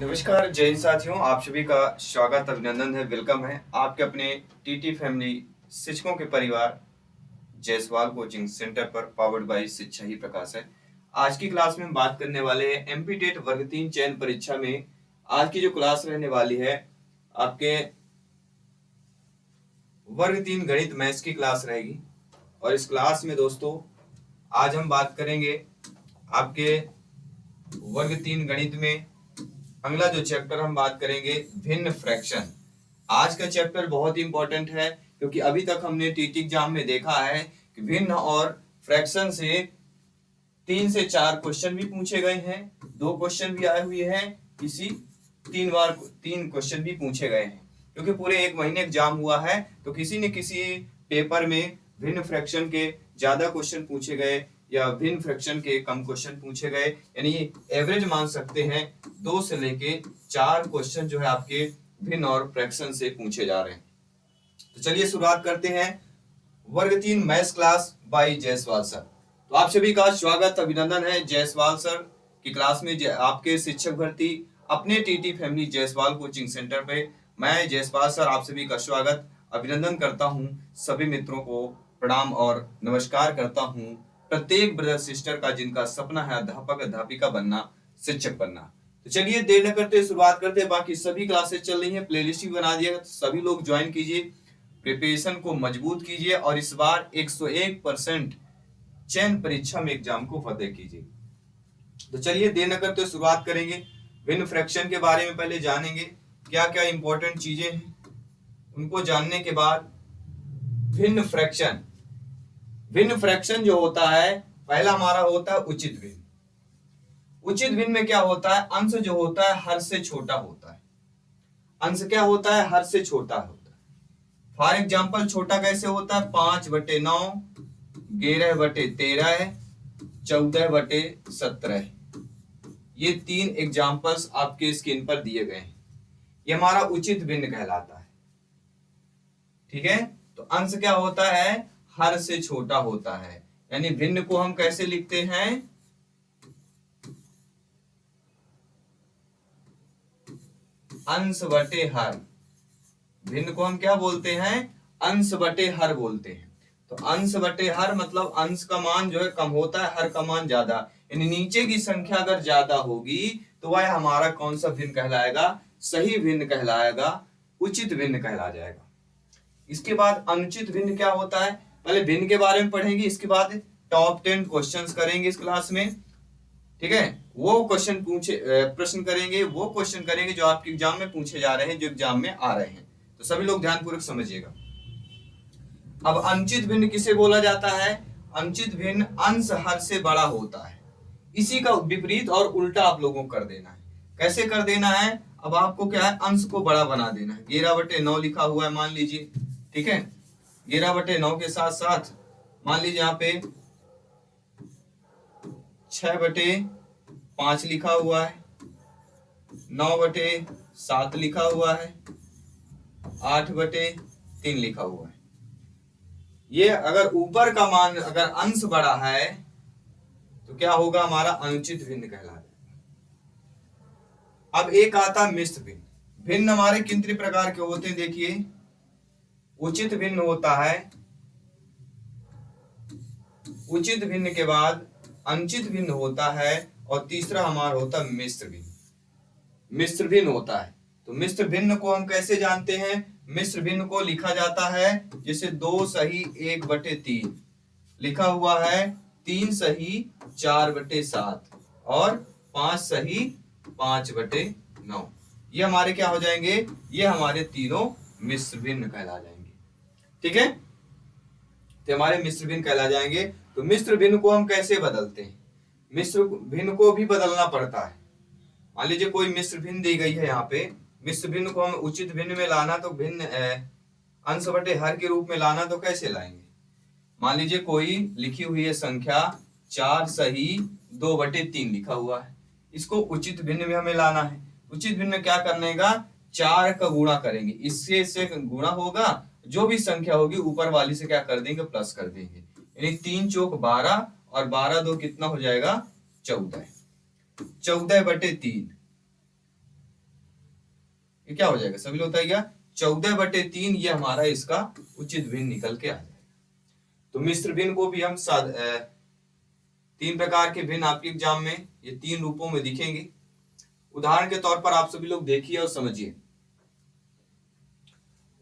नमस्कार जय हिंद साथियों, आप सभी का स्वागत अभिनंदन है। वेलकम है आपके अपने टीटी फैमिली शिक्षकों के परिवार जायसवाल कोचिंग सेंटर पर, पावर्ड बाय शिक्षा ही प्रकाश है। आज की क्लास में हम बात करने वाले हैं एमपी टेट वर्ग 3 चयन परीक्षा में। आज की जो क्लास रहने वाली है आपके वर्ग 3 गणित मैथ्स की क्लास रहेगी। और इस क्लास में दोस्तों आज हम बात करेंगे आपके वर्ग 3 गणित में अगला जो चैप्टर हम बात करेंगे भिन्न फ्रैक्शन। आज का चैप्टर बहुत ही इंपॉर्टेंट है क्योंकि अभी तक हमने टीटी एग्जाम में देखा है कि भिन्न और फ्रैक्शन से 3 से 4 क्वेश्चन भी पूछे गए हैं, 2 क्वेश्चन भी आए हुए हैं, किसी 3 क्वेश्चन भी पूछे गए हैं। क्योंकि पूरे 1 महीने एग्जाम हुआ है तो किसी न किसी पेपर में भिन्न फ्रैक्शन के ज्यादा क्वेश्चन पूछे गए या भिन्न फ्रैक्शन के कम क्वेश्चन पूछे गए, यानी एवरेज मान सकते हैं 2 से लेके 4 क्वेश्चन जो है आपके भिन्न और फ्रैक्शन से पूछे जा रहे हैं। तो चलिए शुरुआत करते हैं वर्ग 3 maths class by Jaiswal sir. तो आप सभी का स्वागत अभिनंदन है जायसवाल सर की क्लास में। आपके शिक्षक भर्ती अपने TT family Jaiswal coaching centre पे मैं जायसवाल सर आप सभी का स्वागत अभिनंदन करता हूं। सभी मित्रों को प्रणाम और नमस्कार करता हूं। प्रत्येक ब्रदर सिस्टर का जिनका सपना है अध्यापक अध्यापिका बनना, शिक्षक बनना। तो चलिए देर न करते शुरुआत करते हैं। बाकी सभी क्लासेस चल रही है, प्लेलिस्ट भी बना दिया, तो सभी लोग ज्वाइन कीजिए, प्रिपरेशन को मजबूत कीजिए और इस बार 101% चयन परीक्षा में एग्जाम को फतेह कीजिए। तो चलिए देर न करते शुरुआत करेंगे। भिन्न फ्रैक्शन के बारे में पहले जानेंगे, क्या क्या इंपॉर्टेंट चीजें हैं। उनको जानने के बाद भिन्न फ्रैक्शन जो होता है, पहला हमारा होता है उचित भिन्न। उचित भिन्न में क्या होता है, अंश जो होता है हर से छोटा होता है। अंश क्या होता है, हर से छोटा होता है। फॉर एग्जाम्पल छोटा कैसे होता है, 5/9, 11/13, 14/17। ये 3 एग्जाम्पल्स आपके स्क्रीन पर दिए गए हैं। ये हमारा उचित भिन्न कहलाता है। ठीक है, तो अंश क्या होता है, हर से छोटा होता है। यानी भिन्न को हम कैसे लिखते हैं, अंश बटे हर। भिन्न को हम क्या बोलते हैं, अंश बटे हर बोलते हैं। तो अंश बटे हर मतलब अंश का मान जो है कम होता है, हर का मान ज्यादा। यानी नीचे की संख्या अगर ज्यादा होगी तो वह हमारा कौन सा भिन्न कहलाएगा, सही भिन्न कहलाएगा, उचित भिन्न कहला जाएगा। इसके बाद अनुचित भिन्न क्या होता है, पहले भिन्न के बारे में पढ़ेंगे, इसके बाद टॉप 10 क्वेश्चंस करेंगे इस क्लास में। ठीक है, वो प्रश्न करेंगे, वो क्वेश्चन करेंगे जो आपके एग्जाम में पूछे जा रहे हैं, जो एग्जाम में आ रहे हैं। तो सभी लोग ध्यानपूर्वक समझिएगा। अब अनुचित भिन्न किसे बोला जाता है, अनुचित भिन्न अंश हर से बड़ा होता है। इसी का विपरीत और उल्टा आप लोगों को कर देना है। कैसे कर देना है, अब आपको क्या है, अंश को बड़ा बना देना है। 11/9 लिखा हुआ है मान लीजिए, ठीक है। 11/9 के साथ साथ मान लीजिए यहाँ पे 6/5 लिखा हुआ है, 9/7 लिखा हुआ है, 8/3 लिखा हुआ है। ये अगर ऊपर का मान अगर अंश बड़ा है तो क्या होगा, हमारा अनुचित भिन्न कहलाता है। अब एक आता है मिश्र भिन्न। भिन्न हमारे किन प्रकार के होते हैं, देखिए उचित भिन्न होता है, उचित भिन्न के बाद अनुचित भिन्न होता है और तीसरा हमारा होता है मिश्र भिन्न। मिश्र भिन्न होता है। तो मिश्र भिन्न को हम कैसे जानते हैं, मिश्र भिन्न को लिखा जाता है जैसे 2 सही 1/3 लिखा हुआ है, 3 सही 4/7 और 5 सही 5/9। ये हमारे क्या हो जाएंगे, ये हमारे तीनों मिश्र भिन्न कहला जाएंगे। ठीक है, तो हमारे मिश्र भिन्न कहला जाएंगे। तो मिश्र भिन्न को हम कैसे बदलते हैं, मिश्र भिन्न को भी बदलना पड़ता है। मान लीजिए कोई मिश्र भिन्न दी गई है, यहाँ पे मिश्र भिन्न को हम उचित भिन्न में लाना तो भिन्न अंश बटे हर के रूप में लाना तो कैसे लाएंगे। मान लीजिए कोई लिखी हुई है संख्या 4 सही 2/3 लिखा हुआ है, इसको उचित भिन्न में हमें लाना है। उचित भिन्न में क्या करने का, 4 का गुणा करेंगे, इससे गुणा होगा, जो भी संख्या होगी ऊपर वाली से क्या कर देंगे, प्लस कर देंगे। यानी 3 चौक 12 और 12 2 कितना हो जाएगा, 14। 14/3 ये क्या हो जाएगा, सभी लोग बताइएगा, 14/3 ये हमारा इसका उचित भिन्न निकल के आ जाएगा। तो मिश्र भिन्न को भी हम 3 प्रकार के भिन्न आपके एग्जाम में ये 3 रूपों में दिखेंगे। उदाहरण के तौर पर आप सभी लोग देखिए और समझिए।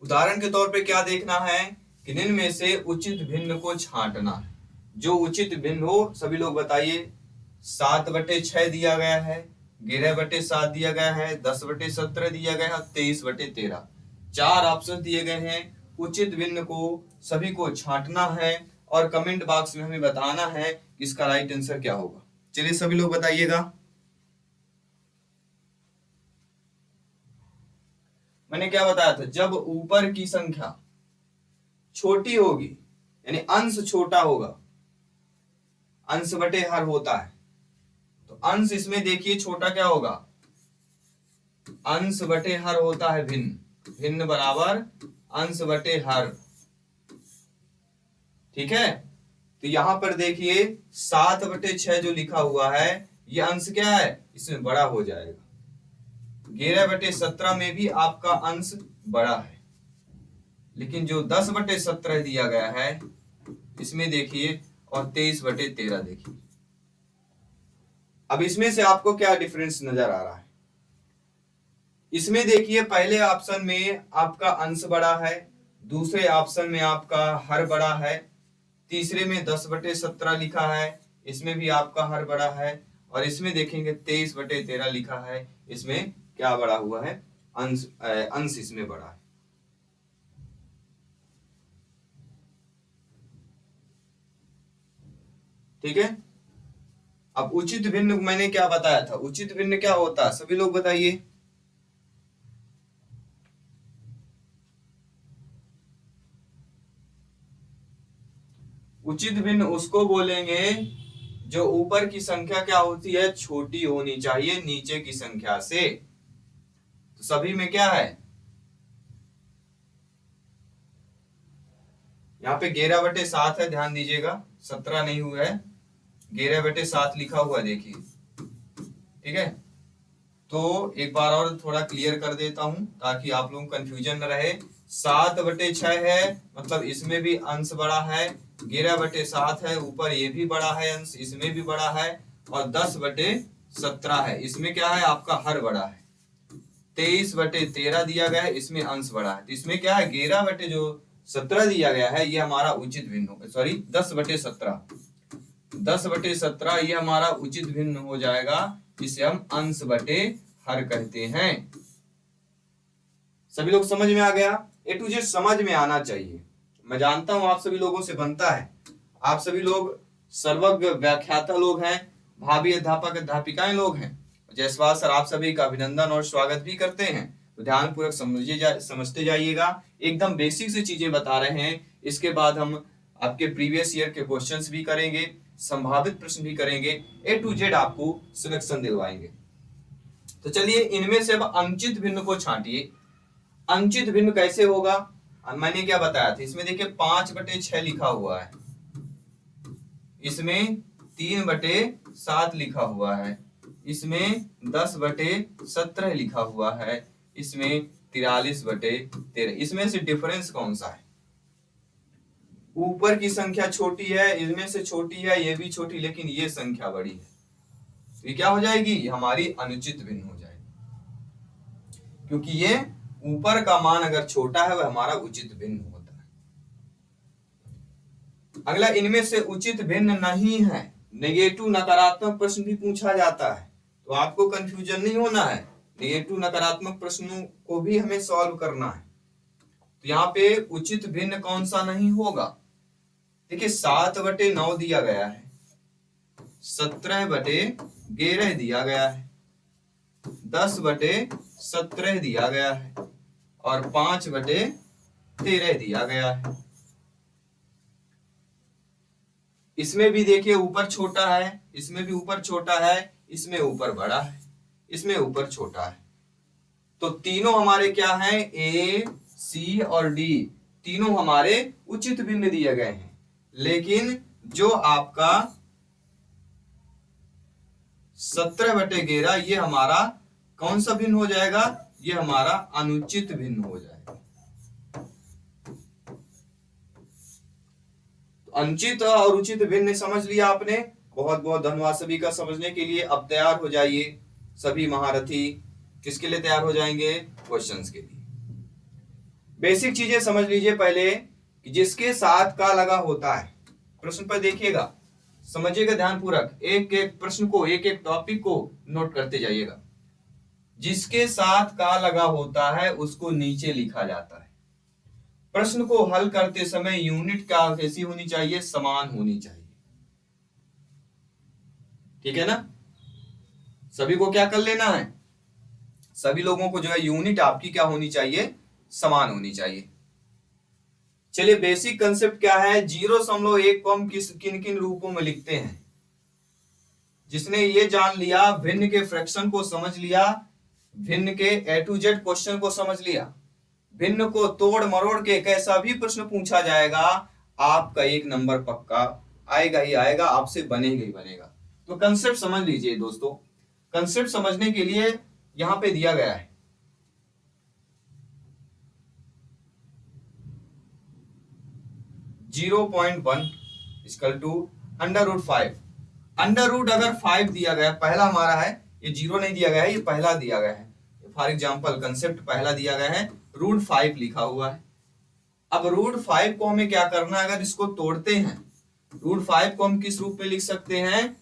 उदाहरण के तौर पे क्या देखना है कि निम्न में से उचित भिन्न को छांटना है। जो उचित भिन्न हो सभी लोग बताइए। 7/6 दिया गया है, 11/7 दिया गया है, 10/17 दिया गया है, 23/13 4 ऑप्शन दिए गए हैं। उचित भिन्न को सभी को छांटना है और कमेंट बॉक्स में हमें बताना है कि इसका राइट आंसर क्या होगा। चलिए सभी लोग बताइएगा। मैंने क्या बताया था, जब ऊपर की संख्या छोटी होगी यानी अंश छोटा होगा, अंश बटे हर होता है, तो अंश इसमें देखिए छोटा क्या होगा, अंश बटे हर होता है भिन्न, भिन्न बराबर अंश बटे हर। ठीक है, तो यहां पर देखिए 7/6 जो लिखा हुआ है ये अंश क्या है, इसमें बड़ा हो जाएगा। 11/17 में भी आपका अंश बड़ा है, लेकिन जो 10/17 दिया गया है इसमें देखिए और 23/13 देखिए। अब इसमें से आपको क्या डिफरेंस नजर आ रहा है, इसमें देखिए पहले ऑप्शन में आपका अंश बड़ा है, दूसरे ऑप्शन में आपका हर बड़ा है, तीसरे में 10/17 लिखा है, इसमें भी आपका हर बड़ा है, और इसमें देखेंगे 23/13 लिखा है, इसमें क्या बड़ा हुआ है, अंश इसमें बड़ा है। ठीक है, अब उचित भिन्न मैंने क्या बताया था, उचित भिन्न क्या होता है सभी लोग बताइए। उचित भिन्न उसको बोलेंगे जो ऊपर की संख्या क्या होती है, छोटी होनी चाहिए नीचे की संख्या से। तो सभी में क्या है, यहाँ पे 11/7 है, ध्यान दीजिएगा 17 नहीं हुआ है, 11/7 लिखा हुआ देखिए। ठीक है, तो एक बार और थोड़ा क्लियर कर देता हूं ताकि आप लोगों को कंफ्यूजन न रहे। 7/6 है मतलब इसमें भी अंश बड़ा है, 11/7 है ऊपर ये भी बड़ा है अंश, इसमें भी बड़ा है, और 10/17 है इसमें क्या है आपका हर बड़ा है, 23/13 दिया गया है इसमें अंश बड़ा है, तो इसमें क्या है 11/17 दिया गया है ये हमारा उचित भिन्न हो, सॉरी 10/17, 10/17 ये हमारा उचित भिन्न हो जाएगा, जिसे हम अंश बटे हर कहते हैं। सभी लोग समझ में आ गया, ए टू जेड समझ में आना चाहिए। मैं जानता हूं आप सभी लोगों से बनता है, आप सभी लोग सर्वज्ञ व्याख्याता लोग हैं, भावी अध्यापक अध्यापिकाएं लोग हैं। जयसवाल सर आप सभी का अभिनंदन और स्वागत भी करते हैं, तो ध्यानपूर्वक समझते जाइएगा। एकदम बेसिक से चीजें बता रहे हैं, इसके बाद हम आपके प्रीवियस ईयर के क्वेश्चंस भी करेंगे, संभावित प्रश्न भी करेंगे, ए टू जेड आपको सिलेक्शन दिलवाएंगे। तो चलिए इनमें से अब अनुचित भिन्न को छांटिए। अनुचित भिन्न कैसे होगा, मैंने क्या बताया था, इसमें देखिए 5/6 लिखा हुआ है, इसमें 3/7 लिखा हुआ है, इसमें 10/17 लिखा हुआ है, इसमें 43/13, इसमें से डिफरेंस कौन सा है, ऊपर की संख्या छोटी है, इनमें से छोटी है, ये भी छोटी, लेकिन ये संख्या बड़ी है, तो ये क्या हो जाएगी, हमारी अनुचित भिन्न हो जाएगी, क्योंकि ये ऊपर का मान अगर छोटा है वह हमारा उचित भिन्न होता है। अगला, इनमें से उचित भिन्न नहीं है, नेगेटिव नकारात्मक प्रश्न भी पूछा जाता है, तो आपको कंफ्यूजन नहीं होना है, नेगेटिव नकारात्मक प्रश्नों को भी हमें सॉल्व करना है। तो यहाँ पे उचित भिन्न कौन सा नहीं होगा, देखिए 7/9 दिया गया है, 17/11 दिया गया है, 10/17 दिया गया है, और 5/13 दिया गया है। इसमें भी देखिए ऊपर छोटा है, इसमें भी ऊपर छोटा है, इसमें ऊपर बड़ा है, इसमें ऊपर छोटा है, तो तीनों हमारे क्या हैं, ए सी और डी तीनों हमारे उचित भिन्न दिए गए हैं, लेकिन जो आपका 17/11 ये हमारा कौन सा भिन्न हो जाएगा, ये हमारा अनुचित भिन्न हो जाएगा। तो अनुचित और उचित भिन्न समझ लिया आपने। बहुत बहुत धन्यवाद सभी का समझने के लिए। अब तैयार हो जाइए सभी महारथी। किसके लिए तैयार हो जाएंगे? क्वेश्चंस के लिए। बेसिक चीजें समझ लीजिए पहले कि जिसके साथ का लगा होता है, प्रश्न पर देखिएगा, समझिएगा ध्यानपूर्वक, एक एक प्रश्न को, एक एक टॉपिक को नोट करते जाइएगा। जिसके साथ का लगा होता है उसको नीचे लिखा जाता है। प्रश्न को हल करते समय यूनिट क्या कैसी होनी चाहिए? समान होनी चाहिए। ठीक है ना? सभी को क्या कर लेना है? सभी लोगों को जो है यूनिट आपकी क्या होनी चाहिए? समान होनी चाहिए। चलिए बेसिक कंसेप्ट क्या है? 0.1 को हम किन किन रूपों में लिखते हैं? जिसने ये जान लिया, भिन्न के फ्रैक्शन को समझ लिया, भिन्न के A to Z क्वेश्चन को समझ लिया, भिन्न को तोड़ मरोड़ के कैसा भी प्रश्न पूछा जाएगा, आपका 1 नंबर पक्का आएगा ही आएगा, आपसे बनेगा ही बनेगा। तो कंसेप्ट समझ लीजिए दोस्तों। कंसेप्ट समझने के लिए यहां पे दिया गया है 0.1 इक्वल टू √5। अंडर रूट अगर 5 दिया गया, पहला हमारा है, ये 0 नहीं दिया गया है, ये पहला दिया गया है। फॉर एग्जाम्पल कंसेप्ट पहला दिया गया है, √5 लिखा हुआ है। अब √5 को हमें क्या करना है? अगर इसको तोड़ते हैं, √5 को हम किस रूप में लिख सकते हैं?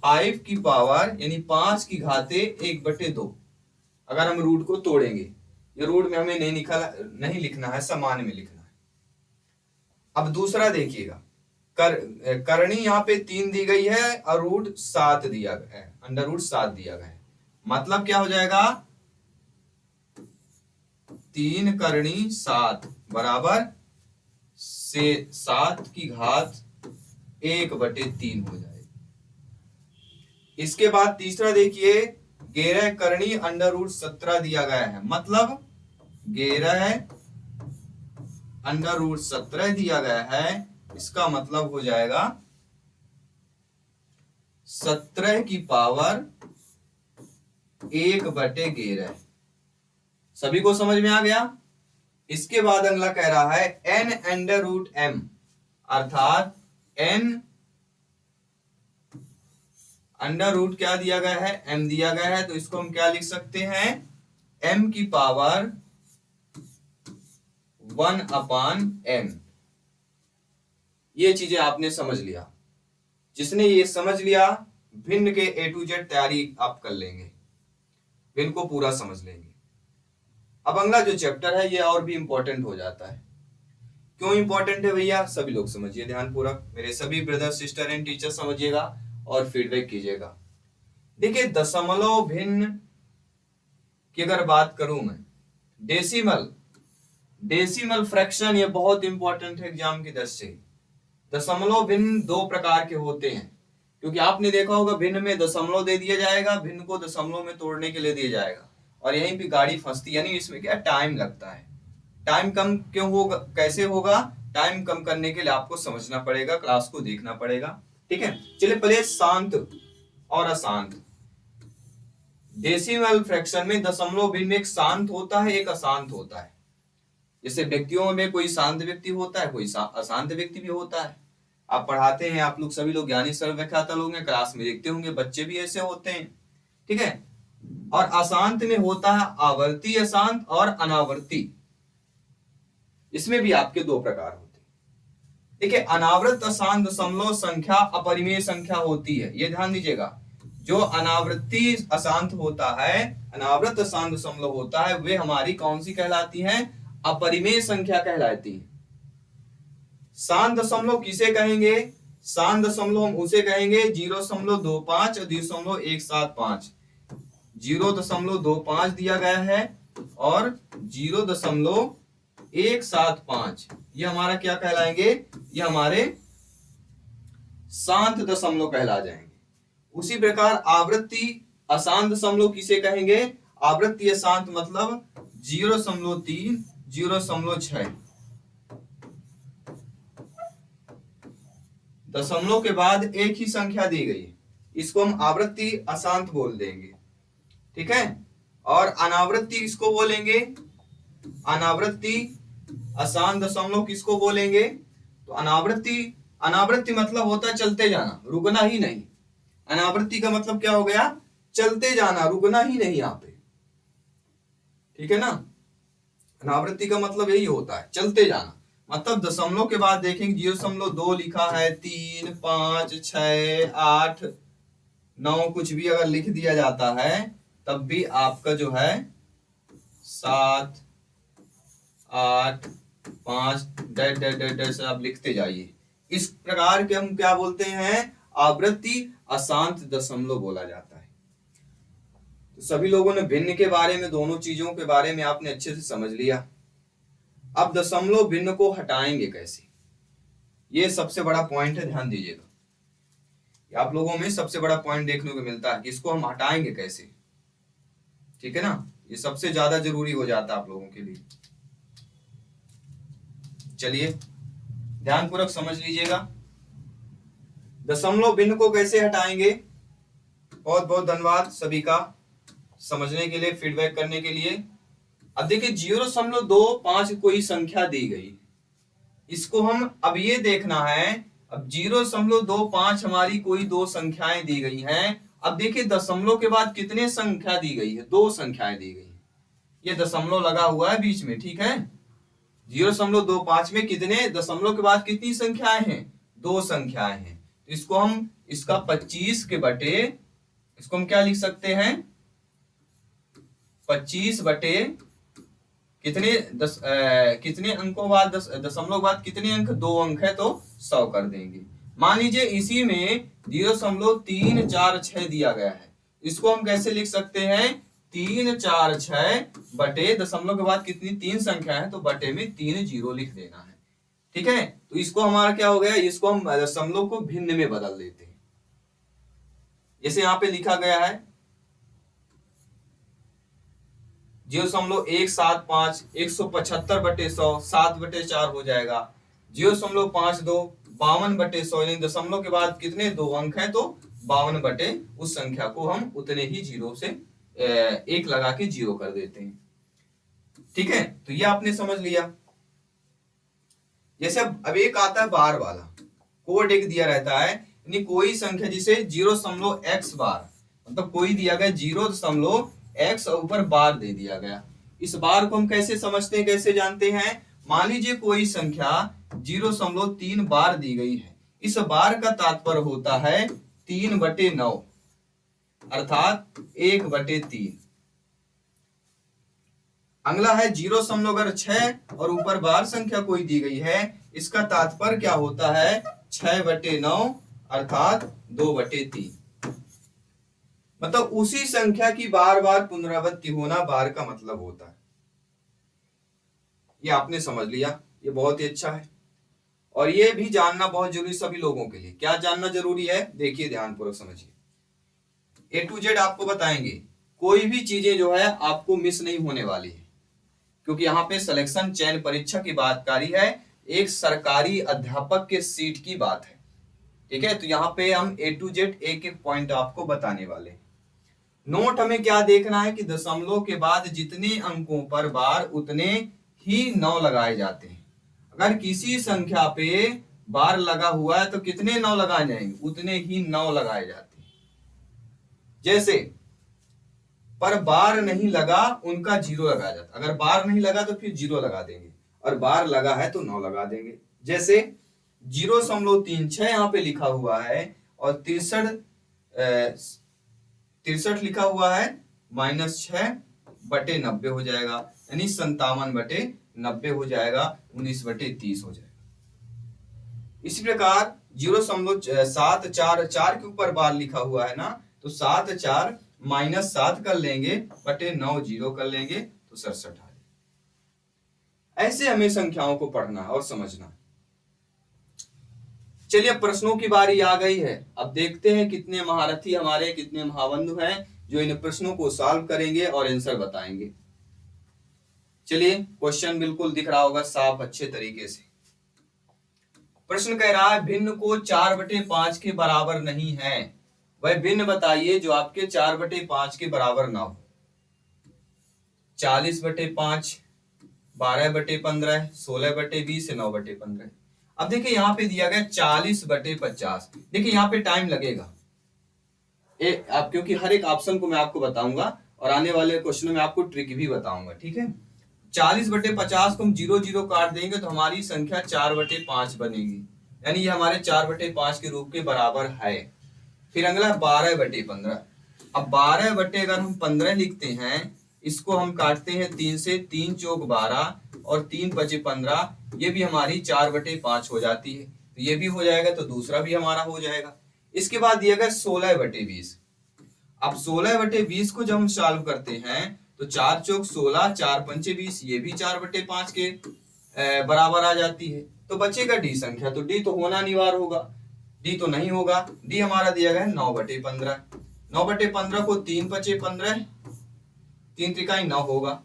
5 की पावर यानी 5 की घाते 1/2। अगर हम रूट को तोड़ेंगे, ये रूट में हमें नहीं लिखना है, समान में लिखना है। अब दूसरा देखिएगा, करनी यहाँ पे 3 दी गई है और √7 दिया गया है, √7 दिया गया है। मतलब क्या हो जाएगा? 3 करनी 7 बराबर से 7 की घात 1/3 हो जाएगी। इसके बाद तीसरा देखिए, 11 करनी √17 दिया गया है। मतलब 11 √17 दिया गया है, इसका मतलब हो जाएगा 17 की पावर 1/11। सभी को समझ में आ गया? इसके बाद अगला कह रहा है n√m, अर्थात n अंडर रूट क्या दिया गया है? m दिया गया है। तो इसको हम क्या लिख सकते हैं? m की पावर 1/n। ये चीजें आपने समझ लिया। जिसने ये समझ लिया, भिन्न के A to Z तैयारी आप कर लेंगे, भिन्न को पूरा समझ लेंगे। अब अगला जो चैप्टर है ये और भी इंपॉर्टेंट हो जाता है। क्यों इंपॉर्टेंट है भैया? सभी लोग समझिए ध्यानपूर्वक, मेरे सभी ब्रदर सिस्टर एंड टीचर समझिएगा और फीडबैक कीजिएगा। देखिए दशमलव भिन्न की अगर बात करूं मैं, डेसिमल फ्रैक्शन, ये बहुत इंपॉर्टेंट है एग्जाम की दृष्टि से। दशमलव भिन्न 2 प्रकार के होते हैं, क्योंकि आपने देखा होगा भिन्न में दशमलव दे दिया जाएगा, भिन्न को दशमलव में तोड़ने के लिए दिया जाएगा, और यहीं पे गाड़ी फंसती, यानी इसमें क्या टाइम लगता है। टाइम कम क्यों होगा? कैसे होगा? टाइम कम करने के लिए आपको समझना पड़ेगा, क्लास को देखना पड़ेगा। ठीक है, चलिए पहले शांत और अशांत। डेसिमल फ्रैक्शन में दशमलव भिन्न एक शांत होता है, एक अशांत होता है। जैसे व्यक्तियों में कोई शांत व्यक्ति होता है, कोई अशांत व्यक्ति भी होता है। आप पढ़ाते हैं, आप लोग सभी लोग ज्ञानी सर्वव्याख्याता लोग हैं, क्लास में देखते होंगे बच्चे भी ऐसे होते हैं। ठीक है, और अशांत में होता है आवर्ती अशांत और अनावर्ती। इसमें भी आपके 2 प्रकार होते हैं। देखिए अनावृत अशांत दशमलव संख्या अपरिमेय संख्या होती है, ये ध्यान दीजिएगा। जो अनावृत्ति अशांत होता है, अनावृत अशांत दशमलव होता है, वे हमारी कौन सी कहलाती है? अपरिमेय संख्या कहलाती है। शांत दशमलव किसे कहेंगे? शांत दशमलव हम उसे कहेंगे 0.25 और 0.175। 0.25 दिया गया है और 0.175, ये हमारा क्या कहलाएंगे? ये हमारे शांत दशमलव कहला जाएंगे। उसी प्रकार आवृत्ति अशांत दशमलव किसे कहेंगे? आवृत्ति अशांत मतलब 0.3, 0.6 दशमलव के बाद एक ही संख्या दी गई है, इसको हम आवृत्ति अशांत बोल देंगे। ठीक है, और अनावृत्ति किसको बोलेंगे? अनावृत्ति आसान दशमलव किसको बोलेंगे? तो अनावृत्ति मतलब होता है चलते जाना, रुकना ही नहीं। अनावृत्ति का मतलब क्या हो गया? चलते जाना, रुकना ही नहीं यहाँ पे, ठीक है ना। अनावृत्ति का मतलब यही होता है, चलते जाना। मतलब दशमलव के बाद देखेंगे 0.2 लिखा है, 3, 5, 6, 8, 9 कुछ भी अगर लिख दिया जाता है तब भी आपका जो है 7, 8, 5 डैश डैश डैश डैश आप लिखते जाइए। इस प्रकार के हम क्या बोलते हैं? आवृत्ति अशांत दशमलव बोला जाता है। तो सभी लोगों ने भिन्न के बारे में, दोनों चीजों के बारे में आपने अच्छे से समझ लिया। अब दशमलव भिन्न को हटाएंगे कैसे, ये सबसे बड़ा पॉइंट है, ध्यान दीजिएगा। आप लोगों में सबसे बड़ा पॉइंट देखने को मिलता है कि इसको हम हटाएंगे कैसे, ठीक है ना। ये सबसे ज्यादा जरूरी हो जाता है आप लोगों के लिए। चलिए ध्यानपूर्वक समझ लीजिएगा, दशमलव भिन्न को कैसे हटाएंगे। बहुत बहुत धन्यवाद सभी का समझने के लिए, फीडबैक करने के लिए। अब देखिए 0.25 कोई संख्या दी गई, इसको हम अब ये देखना है। अब 0.25 हमारी कोई दो संख्याएं दी गई हैं। अब देखिए दशमलव के बाद कितने संख्या दी गई है? 2 संख्याएं दी गई है। ये दशमलव लगा हुआ है बीच में, ठीक है। 0.25 में कितने, दशमलव के बाद कितनी संख्याएं हैं? 2 संख्याएं हैं। तो इसको हम इसका 25 के बटे, इसको हम क्या लिख सकते हैं? 25 बटे कितने कितने अंकों बाद, दशमलव बाद कितने अंक? 2 अंक है तो 100 कर देंगे। मान लीजिए इसी में 0.346 दिया गया है, इसको हम कैसे लिख सकते हैं? 346 बटे दशमलव के बाद कितनी 3 संख्या है तो बटे में 3 जीरो लिख देना है, ठीक है। तो इसको हमारा क्या हो गया? इसको हम दशमलव को भिन्न में बदल देते हैं। जैसे यहाँ पे लिखा गया है 0.175 175 बटे 100 7 बटे 4 हो जाएगा। 0.52 52 बटे 100, यानी दशमलव के बाद कितने 2 अंक हैं तो 52 बटे उस संख्या को हम उतने ही जीरो से 1 लगा के 0 कर देते हैं, ठीक है। तो ये आपने समझ लिया। जैसे अब एक आता है बार वाला, कोड एक दिया रहता है, यानी कोई संख्या जिसे 0.x बार, मतलब कोई दिया गया 0.x और ऊपर बार दे दिया गया। इस बार को हम कैसे समझते हैं, कैसे जानते हैं? मान लीजिए कोई संख्या 0.3 बार दी गई है, इस बार का तात्पर्य होता है 3/9 अर्थात 1/3। अगला है 0.6 और ऊपर बार संख्या कोई दी गई है, इसका तात्पर्य क्या होता है? 6/9 अर्थात 2/3। मतलब उसी संख्या की बार बार पुनरावृत्ति होना बार का मतलब होता है। ये आपने समझ लिया, ये बहुत ही अच्छा है। और ये भी जानना बहुत जरूरी सभी लोगों के लिए। क्या जानना जरूरी है? देखिए ध्यानपूर्वक समझिए। A to Z आपको बताएंगे, कोई भी चीजें जो है आपको मिस नहीं होने वाली है, क्योंकि यहाँ पे सिलेक्शन चयन परीक्षा की बात कारी है, एक सरकारी अध्यापक के सीट की बात है, ठीक है। तो यहाँ पे हम A to Z एक एक पॉइंट आपको बताने वाले। नोट हमें क्या देखना है कि दशमलव के बाद जितने अंकों पर बार उतने ही 9 लगाए जाते हैं। अगर किसी संख्या पे बार लगा हुआ है तो कितने 9 लगाए जाएंगे? उतने ही 9 लगाए जाते हैं। जैसे पर बार नहीं लगा उनका 0 लगाया जाता, अगर बार नहीं लगा तो फिर 0 लगा देंगे, और बार लगा है तो 9 लगा देंगे। जैसे 0.36 यहाँ पे लिखा हुआ है और 63 लिखा हुआ है, -6/90 हो जाएगा, यानी 57/90 हो जाएगा, 19/30 हो जाएगा। इसी प्रकार 0.744 के ऊपर बार लिखा हुआ है ना, तो 7/4 -7 कर लेंगे बटे 9 जीरो कर लेंगे तो 67 आ जाएगा। ऐसे हमें संख्याओं को पढ़ना और समझना। चलिए अब प्रश्नों की बारी आ गई है। अब देखते हैं कितने महारथी हमारे, कितने महाबंधु हैं जो इन प्रश्नों को सॉल्व करेंगे और आंसर बताएंगे। चलिए क्वेश्चन बिल्कुल दिख रहा होगा साफ अच्छे तरीके से। प्रश्न कह रहा है भिन्न को 4/5 के बराबर नहीं है, वह भिन्न बताइए जो आपके 4/5 के बराबर ना हो। 40/5, 12/15, 16/20, 9/15। अब देखिए यहाँ पे दिया गया 40/50। देखिए यहाँ पे टाइम लगेगा आप, क्योंकि हर एक ऑप्शन को मैं आपको बताऊंगा और आने वाले क्वेश्चन में आपको ट्रिक भी बताऊंगा, ठीक है। 40/50 को हम 0 0 काट देंगे तो हमारी संख्या 4/5 बनेगी, यानी ये हमारे 4/5 के रूप के बराबर है। फिर अगला 12/15। अब 12 बटे अगर हम 15 लिखते हैं, इसको हम काटते हैं 3 से, 3 चौक 12 और 3 पचे 15, ये भी हमारी 4/5 हो जाती है। तो ये भी हो जाएगा, तो दूसरा भी हमारा हो जाएगा। इसके बाद दिया गया 16/20। अब 16/20 को जब हम सॉल्व करते हैं तो 4 चौक 16, 4 पंचे 20, ये भी 4/5 के बराबर आ जाती है। तो बचेगा डी संख्या, तो डी तो होना अनिवार्य होगा, डी तो नहीं होगा। डी हमारा दिया गया है 9/15। 9/15 को 3 पचे 15, 3 त्रिकाई 9 होगा,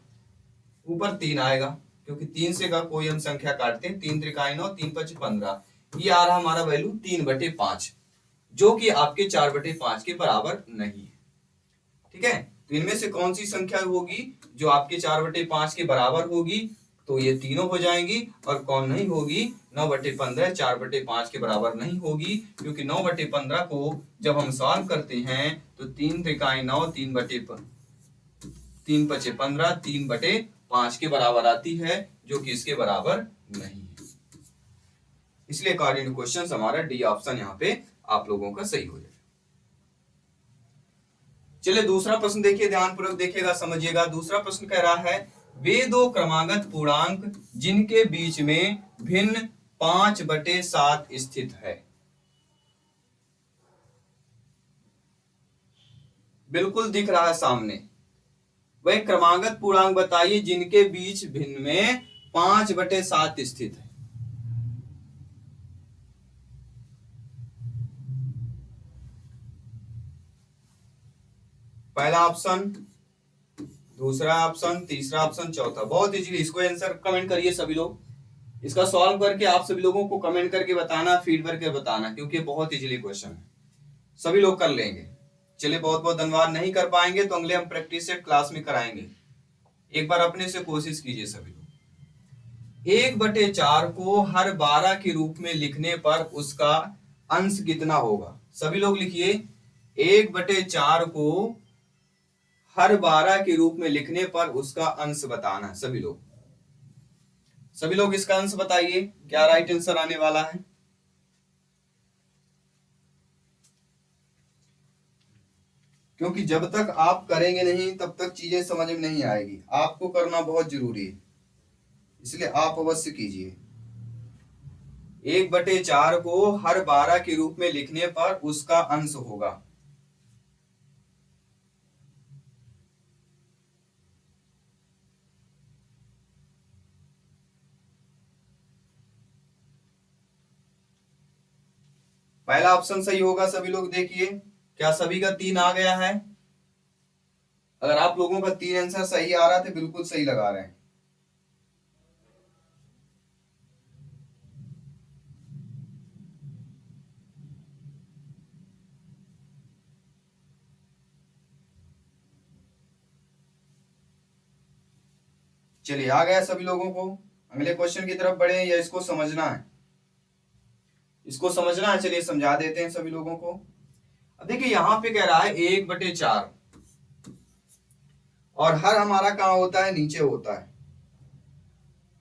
ऊपर 3 आएगा क्योंकि 3 से का कोई हम संख्या काटते हैं, 3 त्रिकाई 9, 3 पचे 15, ये आ रहा हमारा वैल्यू 3/5, जो कि आपके 4/5 के बराबर नहीं है, ठीक है। तो इनमें से कौन सी संख्या होगी जो आपके 4/5 के बराबर होगी, तो ये तीनों हो जाएंगी। और कौन नहीं होगी, 9/15 4/5 के बराबर नहीं होगी, क्योंकि 9/15 को जब हम सॉल्व करते हैं तो 3 त्रिकाई 9, 3 पचे 15, 3/5 के बराबर आती है, जो कि इसके बराबर नहीं है। इसलिए अकॉर्डिंग टू क्वेश्चन हमारा डी ऑप्शन यहाँ पे आप लोगों का सही हो जाएगा। चलिए दूसरा प्रश्न देखिए, ध्यानपूर्वक देखिएगा, समझिएगा। दूसरा प्रश्न कह रहा है, वे दो क्रमागत पूर्णांक जिनके बीच में भिन्न 5/7 स्थित है। बिल्कुल दिख रहा है सामने। वह क्रमागत पूर्णांक बताइए जिनके बीच भिन्न में 5/7 स्थित है। पहला ऑप्शन, दूसरा ऑप्शन, तीसरा ऑप्शन, चौथा। बहुत इजीली इसको आंसर कमेंट करिए सभी लोग। इसका सॉल्व करके आप सभी लोगों को कमेंट करके बताना, फीडबैक करके बताना, क्योंकि बहुत इजीली क्वेश्चन है, सभी लोग कर लेंगे। चलिए बहुत बहुत धन्यवाद। नहीं कर पाएंगे तो अगले हम प्रैक्टिस सेट क्लास में कराएंगे। एक बार अपने से कोशिश कीजिए सभी लोग। 1/4 को हर 12 के रूप में लिखने पर उसका अंश कितना होगा? सभी लोग लिखिए, 1/4 को हर 12 के रूप में लिखने पर उसका अंश बताना है। सभी लोग इसका अंश बताइए, क्या राइट आंसर आने वाला है? क्योंकि जब तक आप करेंगे नहीं तब तक चीजें समझ में नहीं आएगी। आपको करना बहुत जरूरी है, इसलिए आप अवश्य कीजिए। 1/4 को हर 12 के रूप में लिखने पर उसका अंश होगा। पहला ऑप्शन सही होगा। सभी लोग देखिए, क्या सभी का 3 आ गया है? अगर आप लोगों का 3 आंसर सही आ रहा है तो बिल्कुल सही लगा रहे हैं। चलिए आ गया सभी लोगों को। अगले क्वेश्चन की तरफ बढ़े या इसको समझना है? इसको समझना है, चलिए समझा देते हैं सभी लोगों को। अब देखिए यहाँ पे कह रहा है 1/4 और हर हमारा कहाँ होता है? नीचे होता है।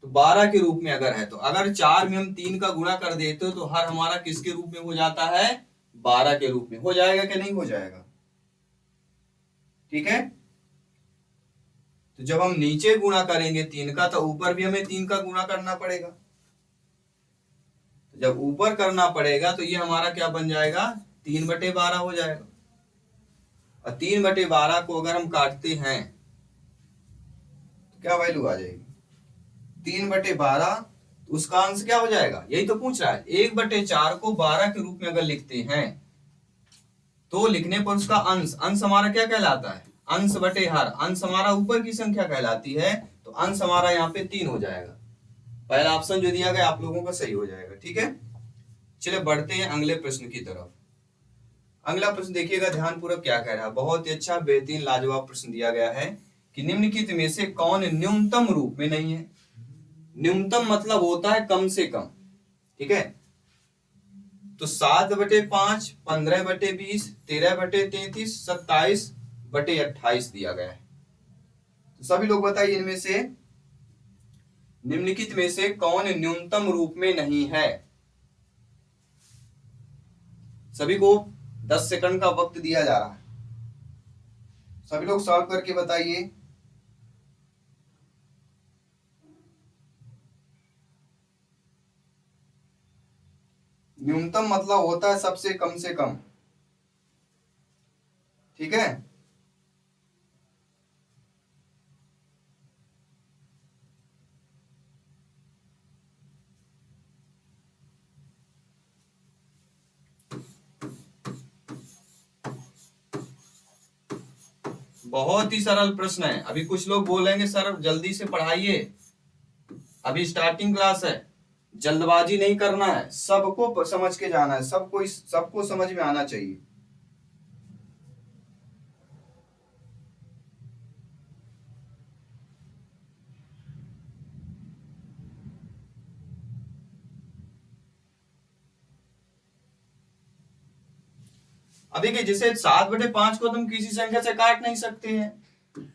तो 12 के रूप में अगर है तो अगर 4 में हम 3 का गुणा कर देते हो तो हर हमारा किसके रूप में हो जाता है? 12 के रूप में हो जाएगा कि नहीं हो जाएगा? ठीक है। तो जब हम नीचे गुणा करेंगे 3 का तो ऊपर भी हमें 3 का गुणा करना पड़ेगा। तो जब ऊपर करना पड़ेगा तो ये हमारा क्या बन जाएगा? 3/12 हो जाएगा। और 3/12 को अगर हम काटते हैं तो क्या वैल्यू आ जाएगी? 3/12। उसका अंश क्या हो जाएगा? यही तो पूछ रहा है। 1/4 को 12 के रूप में अगर लिखते हैं तो लिखने पर उसका अंश, अंश हमारा क्या कहलाता है? अंश बटे हर। अंश हमारा ऊपर की संख्या कहलाती है, तो अंश हमारा यहाँ पे 3 हो जाएगा। पहला ऑप्शन जो दिया गया आप लोगों का सही हो जाएगा। ठीक है, चलिए बढ़ते हैं अगले प्रश्न की तरफ। अगला प्रश्न देखिएगा ध्यानपूर्वक क्या कह रहा है। बहुत ही अच्छा, बेहतरीन, लाजवाब प्रश्न दिया गया है। कि निम्नलिखित में से कौन न्यूनतम रूप में नहीं है। न्यूनतम मतलब होता है कम से कम, ठीक है। तो 7/5, 15/20, 13/33, 27/28 दिया गया है। तो सभी लोग बताइए इनमें से निम्नलिखित में से कौन न्यूनतम रूप में नहीं है। सभी को 10 सेकंड का वक्त दिया जा रहा है, सभी लोग सॉल्व करके बताइए। न्यूनतम मतलब होता है सबसे कम से कम, ठीक है। बहुत ही सरल प्रश्न है। अभी कुछ लोग बोलेंगे सर जल्दी से पढ़ाइए, अभी स्टार्टिंग क्लास है, जल्दबाजी नहीं करना है, सबको समझ के जाना है, सबको समझ में आना चाहिए। अब देखिए जैसे 7/5 को तुम किसी संख्या से काट नहीं सकते हैं।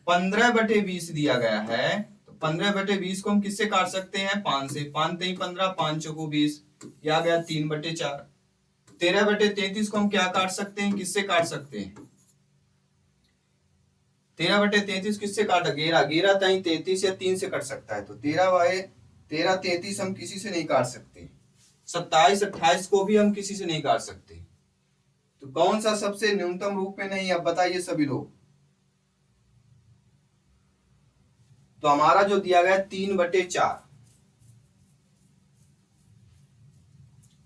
15/20 दिया गया है, तो 15/20 को हम किससे काट सकते हैं? 5 से। 5 3 15, 5 चौको 20, यह आ गया 3/4। 13/33 को हम क्या काट सकते हैं, किससे काट सकते हैं? 13/33 किससे काटा? 11 3 33 या 3 से कट सकता है, तो 13/33 हम किसी से नहीं काट सकते। 27 28 को भी हम किसी से नहीं काट सकते। तो कौन सा सबसे न्यूनतम रूप में नहीं, अब बताइए सभी लोग। तो हमारा जो दिया गया 3/4,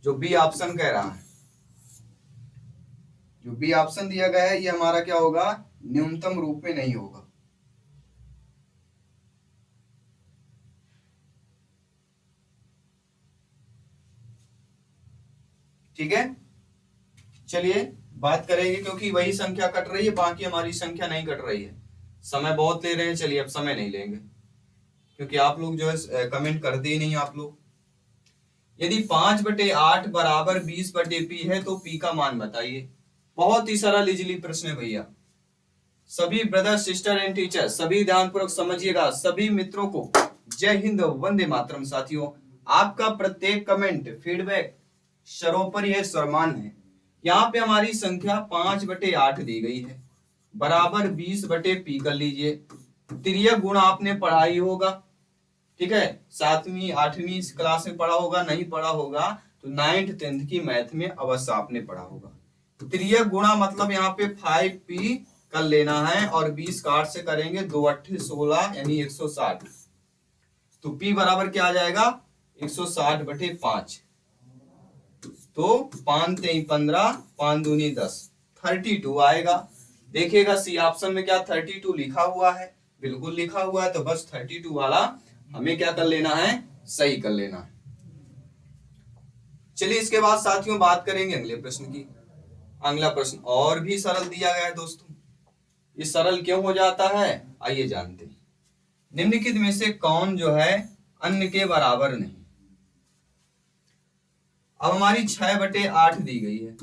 जो बी ऑप्शन कह रहा है, जो बी ऑप्शन दिया गया है, ये हमारा क्या होगा? न्यूनतम रूप में नहीं होगा। ठीक है, चलिए बात करेंगे, क्योंकि वही संख्या कट रही है, बाकी हमारी संख्या नहीं कट रही है। समय बहुत ले रहे हैं, चलिए अब समय नहीं लेंगे, क्योंकि आप लोग जो है कमेंट करते ही नहीं आप लोग। यदि 5/8 बराबर 20/p है तो p का मान बताइए। बहुत ही सरल इजीली प्रश्न है भैया। सभी ब्रदर सिस्टर एंड टीचर सभी ध्यानपूर्वक समझिएगा। सभी मित्रों को जय हिंद, वंदे मातरम। साथियों, आपका प्रत्येक कमेंट फीडबैक सर्वोपरि है, सम्मान है। यहाँ पे हमारी संख्या 5/8 दी गई है, बराबर 20/p कर लीजिए। तिर्यक गुण आपने पढ़ा ही होगा, ठीक है, 7वीं 8वीं क्लास में पढ़ा होगा, नहीं पढ़ा होगा तो 9th 10th की मैथ में अवश्य आपने पढ़ा होगा। तिर्यक गुणा मतलब यहाँ पे 5p कर लेना है, और 20 का 8 से करेंगे, 2 8 16 यानी 160। तो p बराबर क्या आ जाएगा? 160/5। तो 5 3 15, 5 दूनी 10, 32 आएगा। देखिएगा सी ऑप्शन में क्या 32 लिखा हुआ है? बिल्कुल लिखा हुआ है, तो बस 32 वाला हमें क्या कर लेना है? सही कर लेना है। चलिए इसके बाद साथियों बात करेंगे अगले प्रश्न की। अगला प्रश्न और भी सरल दिया गया है दोस्तों। ये सरल क्यों हो जाता है, आइए जानते हैं। निम्नलिखित में से कौन जो है अन्य के बराबर नहीं? अब हमारी 6/8 दी गई है।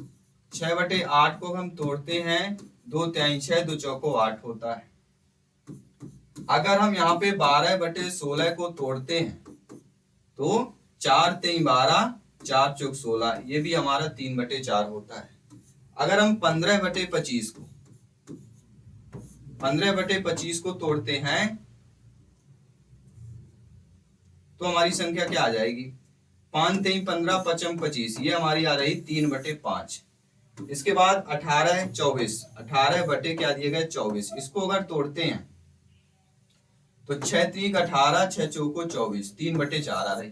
6/8 को हम तोड़ते हैं, 2 3 6, 2 चौको 8 होता है। अगर हम यहाँ पे 12/16 को तोड़ते हैं तो 4 3 12, 4 चौक 16, ये भी हमारा 3/4 होता है। अगर हम 15/25 को तोड़ते हैं तो हमारी संख्या क्या आ जाएगी? 5 3 15, 5 25, ये हमारी आ रही 3/5। इसके बाद 18 24, 18 बटे क्या दिए गए? 24। इसको अगर तोड़ते हैं तो 6 3 18, 6 चौको 24, 3/4 आ रही।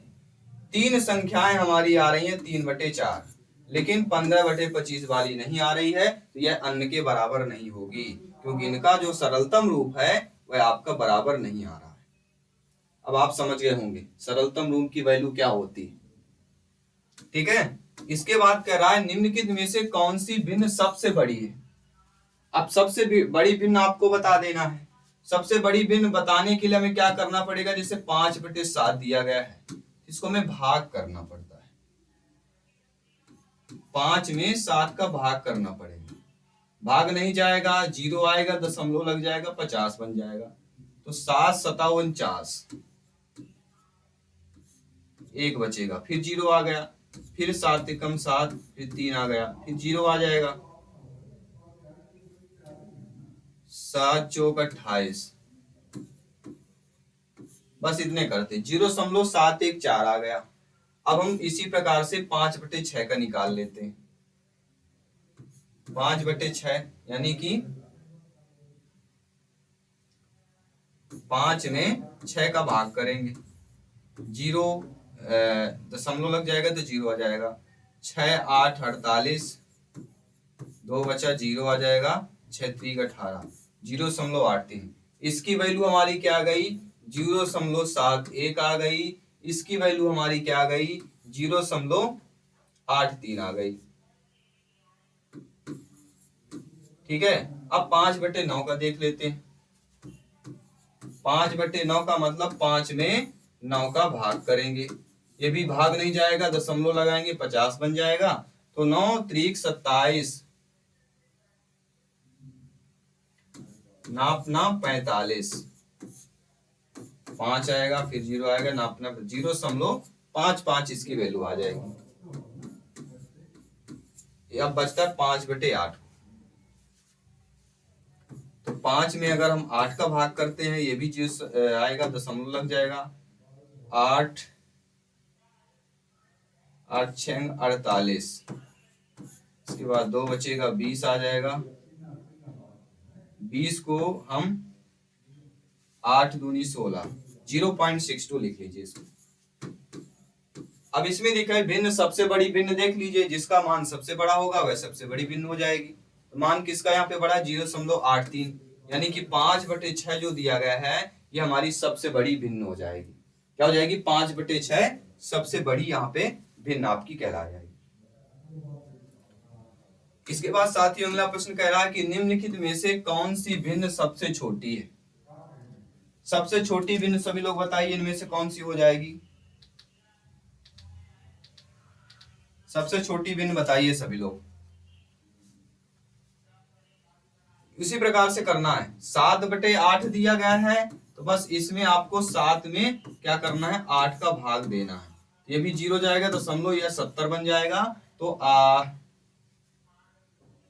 तीन संख्याएं हमारी आ रही हैं 3/4, लेकिन 15/25 वाली नहीं आ रही है, तो यह अन्य के बराबर नहीं होगी, क्योंकि इनका जो सरलतम रूप है वह आपका बराबर नहीं आ रहा है। अब आप समझ गए होंगे सरलतम रूप की वैल्यू क्या होती है, ठीक है। इसके बाद कह रहा है निम्नलिखित में से कौन सी भिन्न सबसे बड़ी है। अब सबसे बड़ी भिन्न आपको बता देना है। सबसे बड़ी भिन्न बताने के लिए हमें क्या करना पड़ेगा, जैसे 5/7 दिया गया है, इसको हमें भाग करना पड़ता है, 5 में 7 का भाग करना पड़ेगा। भाग नहीं जाएगा, 0 आएगा, दशमलव लग जाएगा, 50 बन जाएगा। तो 7 7 49, 1 बचेगा, फिर 0 आ गया, फिर 7 एकम 7, फिर 3 आ गया, फिर 0 आ जाएगा, 7 चौक 28, बस इतने करते, 0.714 आ गया। अब हम इसी प्रकार से 5/6 का निकाल लेते हैं। 5/6 यानी कि 5 में 6 का भाग करेंगे, 0 दशमलव लग जाएगा तो 0 आ जाएगा, 6 8 48, 2 बचा, 0 आ जाएगा, 6 3 18, 0.83। इसकी वैल्यू हमारी क्या आ गई, 0.71 आ गई। इसकी वैल्यू हमारी क्या आ गई, 0.83 आ गई। ठीक है, अब 5/9 का देख लेते हैं। 5/9 का मतलब 5 में 9 का भाग करेंगे, ये भी भाग नहीं जाएगा, दशमलव लगाएंगे, 50 बन जाएगा। तो 9 3 27, नापना 45, 5 आएगा, फिर 0 आएगा, नापना 0.55 इसकी वैल्यू आ जाएगी। अब बचता है 5/8। तो 5 में अगर हम 8 का भाग करते हैं, ये भी चीज आएगा, दशमलव लग जाएगा, 8 8 6 48, इसके बाद 2 बचेगा, 20 आ जाएगा। 20 को हम 8 दूनी 16, 0.62 लिख लीजिए इसमें। अब इसमें लिखा है भिन्न, सबसे बड़ी भिन्न देख लीजिए, जिसका मान सबसे बड़ा होगा वह सबसे बड़ी भिन्न हो जाएगी। तो मान किसका यहाँ पे बड़ा, 0.83, यानी कि 5/6 जो दिया गया है ये हमारी सबसे बड़ी भिन्न हो जाएगी। क्या हो जाएगी, 5/6 सबसे बड़ी यहाँ पे भिन्न आपकी कहला जाएगी। इसके बाद साथ ही अगला प्रश्न कह रहा है कि निम्नलिखित में से कौन सी भिन्न सबसे छोटी है। सबसे छोटी भिन्न सभी लोग बताइए, इनमें से कौन सी हो जाएगी, सबसे छोटी भिन्न बताइए सभी लोग। इसी प्रकार से करना है, 7/8 दिया गया है, तो बस इसमें आपको 7 में क्या करना है, 8 का भाग देना है। ये भी 0 जाएगा, दशमलव या 70 बन जाएगा। तो 8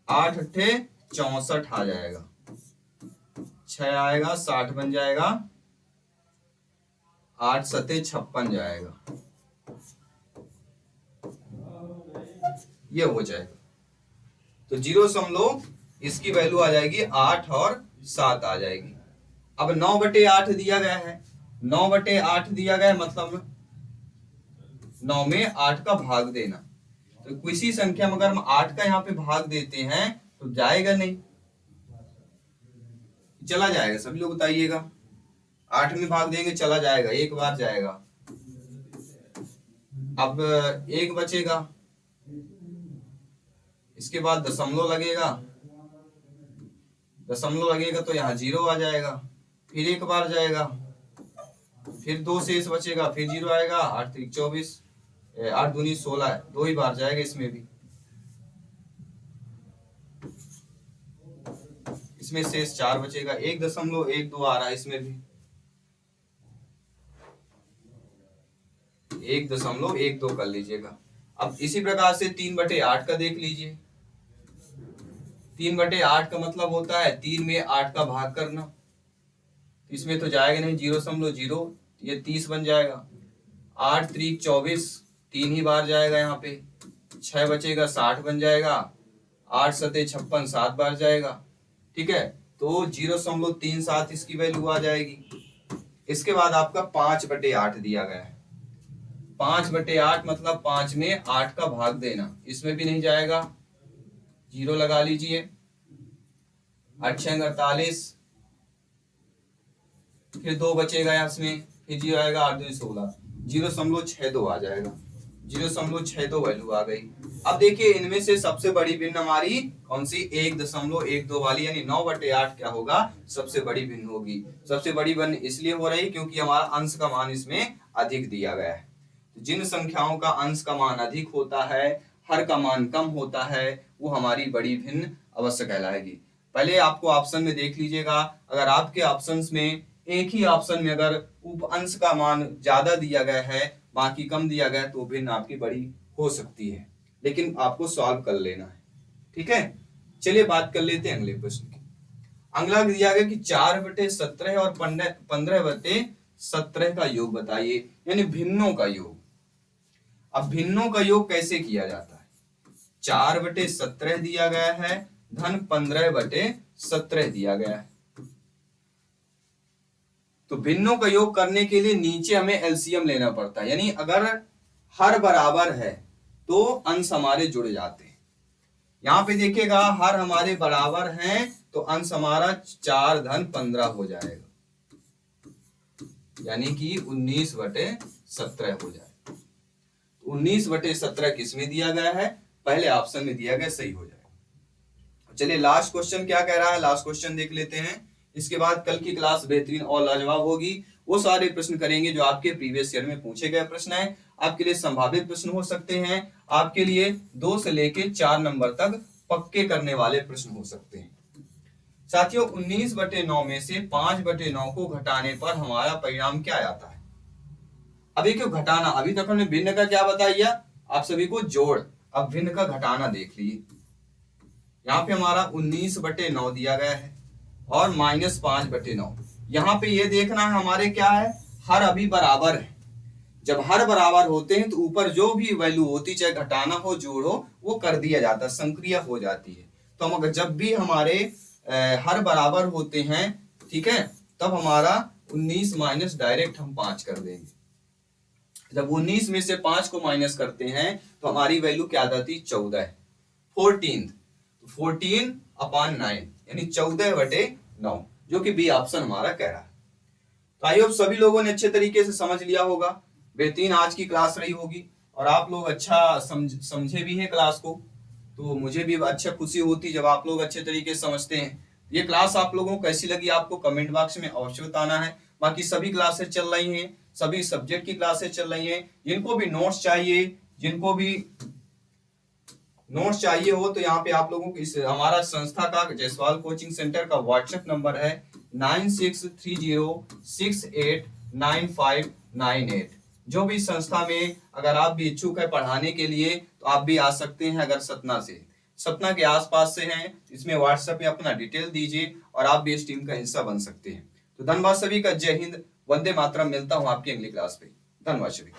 8 64 आ जाएगा, 6 आएगा, 60 बन जाएगा, 8 7 56 जाएगा, ये हो जाएगा। तो 0 इसकी वैल्यू आ जाएगी 8 और 7 आ जाएगी। अब 9/8 दिया गया है, 9/8 दिया गया है, मतलब 9 में 8 का भाग देना। तो किसी संख्या में अगर हम 8 का यहाँ पे भाग देते हैं तो जाएगा नहीं, चला जाएगा, सभी लोग बताइएगा। 8 में भाग देंगे चला जाएगा, एक बार जाएगा। अब 1 बचेगा, इसके बाद दशमलव लगेगा, दशमलव लगेगा तो यहाँ 0 आ जाएगा, फिर एक बार जाएगा, फिर 2 शेष बचेगा, फिर 0 आएगा, 8 3 24, 8 दूनी 16 है, 2 ही बार जाएगा इसमें भी। इसमें शेष 4 बचेगा, 1.12 आ रहा है इसमें भी, 1.12 कर लीजिएगा। अब इसी प्रकार से 3/8 का देख लीजिए। 3/8 का मतलब होता है 3 में 8 का भाग करना, इसमें तो जाएगा नहीं, 0.0, ये 30 बन जाएगा। 8 3 24, 3 ही बार जाएगा यहाँ पे, 6 बचेगा, 60 बन जाएगा, 8 7 56, 7 बार जाएगा। ठीक है, तो 0.37 इसकी वैल्यू आ जाएगी। इसके बाद आपका 5/8 दिया गया है, 5/8 मतलब 5 में 8 का भाग देना, इसमें भी नहीं जाएगा, 0 लगा लीजिए। 8 6 48, फिर 2 बचेगा इसमें, फिर 0 आएगा, 8 2 16, 0.62 आ जाएगा। 0.62 वैल्यू आ गई। अब देखिए इनमें से सबसे बड़ी भिन्न हमारी कौन सी 1.12 वाली, यानी 9/8 क्या होगा, सबसे बड़ी भिन्न होगी। सबसे बड़ी भिन्न इसलिए हो रही क्योंकि हमारा अंश का मान इसमें अधिक दिया गया है। तो जिन संख्याओं का अंश का मान अधिक होता है, हर का मान कम होता है, वो हमारी बड़ी भिन्न अवश्य कहलाएगी। पहले आपको ऑप्शन में देख लीजिएगा, अगर आपके ऑप्शंस में एक ही ऑप्शन में अगर उप अंश का मान ज्यादा दिया गया है, बाकी कम दिया गया है, तो भिन्न आपकी बड़ी हो सकती है, लेकिन आपको सॉल्व कर लेना है। ठीक है, चलिए बात कर लेते हैं अगले प्रश्न की। अगला दिया गया कि 4/17 और 15/17 का योग बताइए, यानी भिन्नों का योग। अब भिन्नों का योग कैसे किया जाता है? 4/17 दिया गया है धन 15/17 दिया गया है, तो भिन्नों का योग करने के लिए नीचे हमें एलसीएम लेना पड़ता है, यानी अगर हर बराबर है तो अंश हमारे जुड़ जाते हैं। यहां पे देखिएगा हर हमारे बराबर हैं तो अंश हमारा 4 धन 15 हो जाएगा, यानी कि 19/17 हो जाएगा। 19/17 किसमें दिया गया है? पहले ऑप्शन में दिया गया, सही हो जाएगा। चलिए लास्ट क्वेश्चन क्या कह रहा है, लास्ट क्वेश्चन देख लेते हैं। इसके बाद कल की क्लास बेहतरीन और लाजवाब होगी। वो सारे प्रश्न करेंगे जो आपके प्रीवियस ईयर में पूछे गए प्रश्न हैं। आपके लिए संभावित प्रश्न हो सकते हैं, आपके लिए 2 से लेके 4 नंबर तक पक्के करने वाले प्रश्न हो सकते हैं। साथियों 19/9 में से 5/9 को घटाने पर हमारा परिणाम क्या आता है? अभी क्यों घटाना, अभी तक हमने भिन्न का क्या बताया आप सभी को, जोड़। अब भिन्न का घटाना देख लीजिए। यहाँ पे हमारा 19/9 दिया गया है और -5/9। यहाँ पे ये देखना है हमारे क्या है, हर अभी बराबर है। जब हर बराबर होते हैं तो ऊपर जो भी वैल्यू होती, चाहे घटाना हो जोड़ हो, वो कर दिया जाता है, संक्रिया हो जाती है। तो हम अगर जब भी हमारे हर बराबर होते हैं, ठीक है, तब हमारा 19 माइनस डायरेक्ट हम 5 कर देंगे। जब 19 में से 5 को माइनस करते हैं तो हमारी वैल्यू क्या आती, 14 है, 14/9, यानी 14/9, जो कि बी ऑप्शन हमारा कह रहा है। तो आई होप सभी लोगों ने अच्छे तरीके से समझ लिया होगा। बेहतरीन आज की क्लास रही होगी और आप लोग अच्छा समझे भी हैं क्लास को, तो मुझे भी अच्छा खुशी होती जब आप लोग अच्छे तरीके से समझते हैं। ये क्लास आप लोगों को कैसी लगी आपको कमेंट बॉक्स में अवश्य बताना है। बाकी सभी क्लासेस चल रही हैं, सभी सब्जेक्ट की क्लासेस चल रही हैं। जिनको भी नोट्स चाहिए हो तो यहाँ पे आप लोगों को इस हमारा संस्था का जायसवाल कोचिंग सेंटर का व्हाट्सएप नंबर है 9630689598। जो भी संस्था में अगर आप भी इच्छुक है पढ़ाने के लिए तो आप भी आ सकते हैं। अगर सतना के आसपास से हैं, इसमें व्हाट्सएप में अपना डिटेल दीजिए और आप भी इस टीम का हिस्सा बन सकते हैं। तो धन्यवाद सभी का, जय हिंद, वंदे मातरम। मिलता हूं आपकी अगली क्लास पे। धन्यवाद सभी।